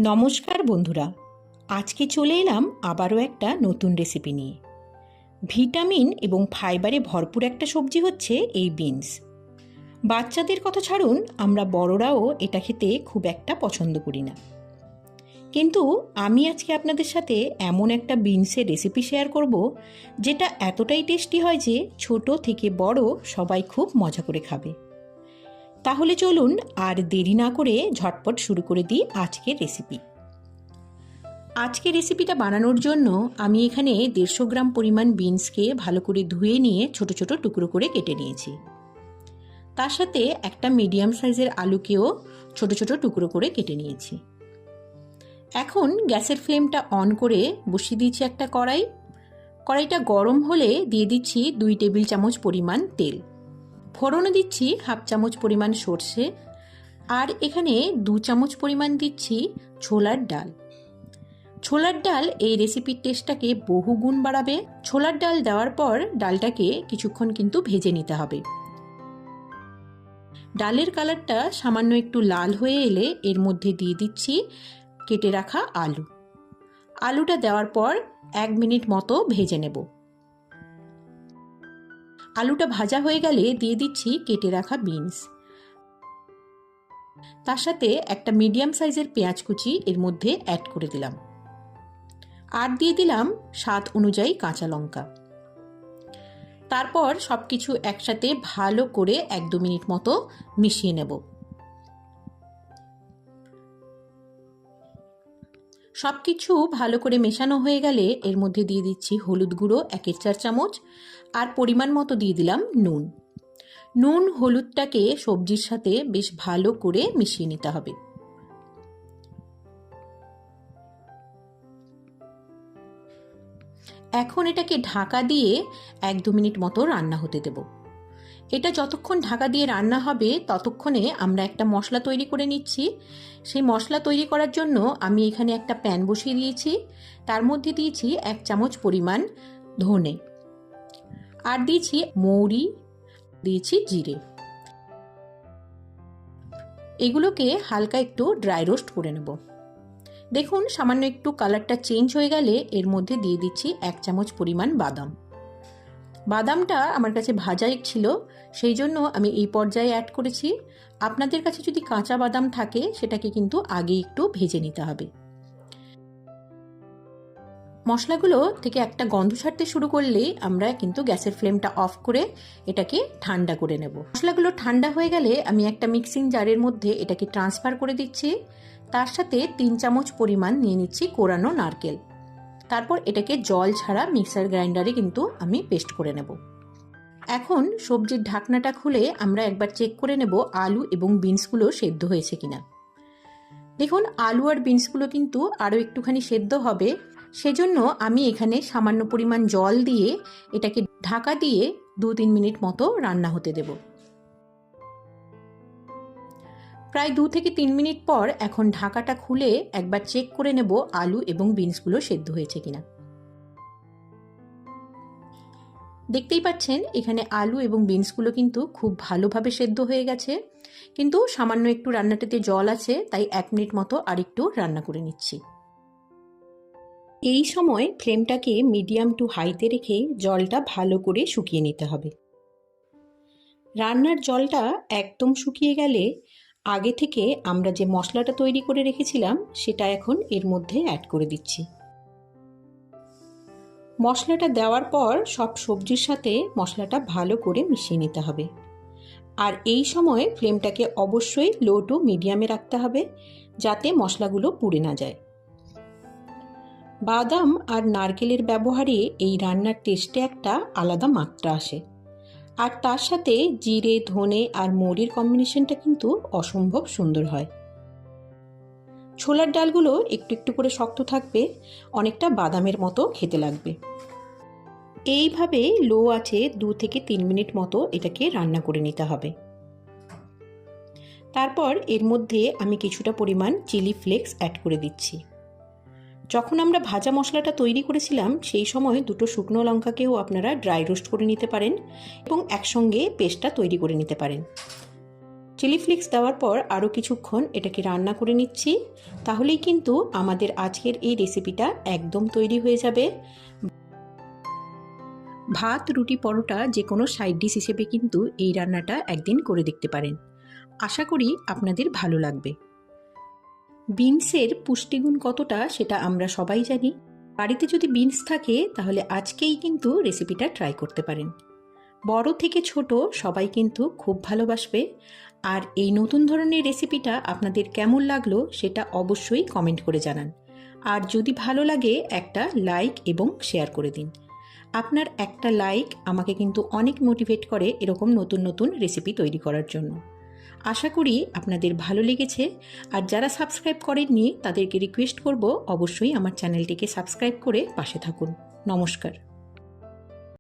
নমস্কার বন্ধুরা, আজকে চলে এলাম আবারও একটা নতুন রেসিপি নিয়ে। ভিটামিন এবং ফাইবারে ভরপুর একটা সবজি হচ্ছে এই বিনস। বাচ্চাদের কথা ছাড়ুন, আমরা বড়রাও এটা খেতে খুব একটা পছন্দ করি না, কিন্তু আমি আজকে আপনাদের সাথে এমন একটা বিনসের রেসিপি শেয়ার করব যেটা এতটাই টেস্টি হয় যে ছোট থেকে বড় সবাই খুব মজা করে খাবে। তাহলে চলুন আর দেরি না করে ঝটপট শুরু করে দিই আজকের রেসিপি। আজকের রেসিপিটা বানানোর জন্য আমি এখানে 150 গ্রাম পরিমাণ বিনসকে ভালো করে ধুয়ে নিয়ে ছোট ছোট টুকরো করে কেটে নিয়েছি। তার সাথে একটা মিডিয়াম সাইজের আলুকেও ছোট ছোট টুকরো করে কেটে নিয়েছি। এখন গ্যাসের ফ্লেমটা অন করে বসিয়ে দিয়েছি একটা কড়াইটা গরম হলে দিয়ে দিচ্ছি 2 টেবিল চামচ পরিমাণ তেল। ফোড়নে দিচ্ছি হাফ চামচ পরিমাণ সর্ষে, আর এখানে 2 চামচ পরিমাণ দিচ্ছি ছোলার ডাল। ছোলার ডাল এই রেসিপির টেস্টটাকে বহুগুণ বাড়াবে। ছোলার ডাল দেওয়ার পর ডালটাকে কিছুক্ষণ কিন্তু ভেজে নিতে হবে। ডালের কালারটা সামান্য একটু লাল হয়ে এলে এর মধ্যে দিয়ে দিচ্ছি কেটে রাখা আলুটা দেওয়ার পর 1 মিনিট মতো ভেজে নেব। আলুটা ভাজা হয়ে গেলে দিয়ে দিচ্ছি কেটে রাখা বিনস। তার সাথে একটা মিডিয়াম সাইজের পেঁয়াজ কুচি এর মধ্যে অ্যাড করে দিলাম, আর দিয়ে দিলাম স্বাদ অনুযায়ী কাঁচা লঙ্কা। তারপর সবকিছু একসাথে ভালো করে 1-2 মিনিট মতো মিশিয়ে নেব। সবকিছু ভালো করে মেশানো হয়ে গেলে এর মধ্যে দিয়ে দিচ্ছি হলুদ গুঁড়ো 1 চা চামচ, আর পরিমাণ মতো দিয়ে দিলাম নুন। হলুদটাকে সবজির সাথে বেশ ভালো করে মিশিয়ে নিতে হবে। এখন এটাকে ঢাকা দিয়ে 1-2 মিনিট মতো রান্না হতে দেব। এটা যতক্ষণ ঢাকা দিয়ে রান্না হবে ততক্ষণে আমরা একটা মশলা তৈরি করে নিচ্ছি। সেই মশলা তৈরি করার জন্য আমি এখানে একটা প্যান বসিয়ে দিয়েছি। তার মধ্যে দিয়েছি 1 চামচ পরিমাণ ধনে, আর দিয়েছি মৌরি, দিয়েছি জিরে। এগুলোকে হালকা একটু ড্রাই রোস্ট করে নেব। দেখুন সামান্য একটু কালারটা চেঞ্জ হয়ে গেলে এর মধ্যে দিয়ে দিচ্ছি 1 চামচ পরিমাণ বাদামটা আমার কাছে ভাজাই ছিল, সেই জন্য আমি এই পর্যায়ে অ্যাড করেছি। আপনাদের কাছে যদি কাঁচা বাদাম থাকে সেটাকে কিন্তু আগে একটু ভেজে নিতে হবে। মশলাগুলো থেকে একটা গন্ধ ছাড়তে শুরু করলেই আমরা কিন্তু গ্যাসের ফ্লেমটা অফ করে এটাকে ঠান্ডা করে নেব। মশলাগুলো ঠান্ডা হয়ে গেলে আমি একটা মিক্সিং জারের মধ্যে এটাকে ট্রান্সফার করে দিচ্ছি। তার সাথে 3 চামচ পরিমাণ নিয়ে নিচ্ছি কোরানো নারকেল। তারপর এটাকে জল ছাড়া মিক্সার গ্রাইন্ডারে কিন্তু আমি পেস্ট করে নেব। এখন সবজির ঢাকনাটা খুলে আমরা একবার চেক করে নেব আলু এবং বিনসগুলো সেদ্ধ হয়েছে কিনা। দেখুন আলু আর বিনসগুলো কিন্তু আরও একটুখানি সেদ্ধ হবে, সেজন্য আমি এখানে সামান্য পরিমাণ জল দিয়ে এটাকে ঢাকা দিয়ে 2-3 মিনিট মতো রান্না হতে দেব। প্রায় 2 থেকে 3 মিনিট পর এখন ঢাকাটা খুলে একবার চেক করে নেব আলু এবং বিনসগুলো সেদ্ধ হয়েছে কিনা। দেখতেই পাচ্ছেন এখানে আলু এবং বিনসগুলো কিন্তু খুব ভালোভাবে সেদ্ধ হয়ে গেছে, কিন্তু সামান্য একটু রান্নাটাতে জল আছে, তাই 1 মিনিট মতো আরেকটু রান্না করে নিচ্ছি। এই সময় ফ্লেমটাকে মিডিয়াম টু হাইতে রেখে জলটা ভালো করে শুকিয়ে নিতে হবে। রান্নার জলটা একদম শুকিয়ে গেলে আগে থেকে আমরা যে মশলাটা তৈরি করে রেখেছিলাম সেটা এখন এর মধ্যে অ্যাড করে দিচ্ছি। মশলাটা দেওয়ার পর সব সবজির সাথে মশলাটা ভালো করে মিশিয়ে নিতে হবে, আর এই সময় ফ্লেমটাকে অবশ্যই লো টু মিডিয়ামে রাখতে হবে যাতে মশলাগুলো পুড়ে না যায়। বাদাম আর নারকেলের ব্যবহারে এই রান্নার টেস্টে একটা আলাদা মাত্রা আসে, আর তার সাথে জিরে, ধনে আর মৌরির কম্বিনেশনটা কিন্তু অসম্ভব সুন্দর হয়। ছোলার ডালগুলো একটু একটু করে শক্ত থাকবে, অনেকটা বাদামের মতো খেতে লাগবে। এইভাবে লো আঁচে 2 থেকে 3 মিনিট মতো এটাকে রান্না করে নিতে হবে। তারপর এর মধ্যে আমি কিছুটা পরিমাণ চিলি ফ্লেক্স অ্যাড করে দিচ্ছি। যখন আমরা ভাজা মশলাটা তৈরি করেছিলাম সেই সময় 2 শুকনো লঙ্কাকেও আপনারা ড্রাই রোস্ট করে নিতে পারেন এবং একসঙ্গে পেস্টটা তৈরি করে নিতে পারেন। চিলি ফ্লেক্স দেওয়ার পর আরও কিছুক্ষণ এটাকে রান্না করে নিচ্ছি। তাহলেই কিন্তু আমাদের আজকের এই রেসিপিটা একদম তৈরি হয়ে যাবে। ভাত, রুটি, পরোটা যে কোনো সাইড ডিশ হিসেবে কিন্তু এই রান্নাটা একদিন করে দেখতে পারেন। আশা করি আপনাদের ভালো লাগবে। বিনসের পুষ্টিগুণ কতটা সেটা আমরা সবাই জানি। বাড়িতে যদি বিনস থাকে তাহলে আজকেই কিন্তু রেসিপিটা ট্রাই করতে পারেন। বড় থেকে ছোট সবাই কিন্তু খুব ভালোবাসবে। আর এই নতুন ধরনের রেসিপিটা আপনাদের কেমন লাগলো সেটা অবশ্যই কমেন্ট করে জানান। আর যদি ভালো লাগে একটা লাইক এবং শেয়ার করে দিন। আপনার একটা লাইক আমাকে কিন্তু অনেক মোটিভেট করে এরকম নতুন নতুন রেসিপি তৈরি করার জন্য। আশা করি আপনাদের ভালো লেগেছে। আর যারা সাবস্ক্রাইব করেননি তাদেরকে রিকোয়েস্ট করব অবশ্যই আমার চ্যানেলটিকে সাবস্ক্রাইব করে পাশে থাকুন। নমস্কার।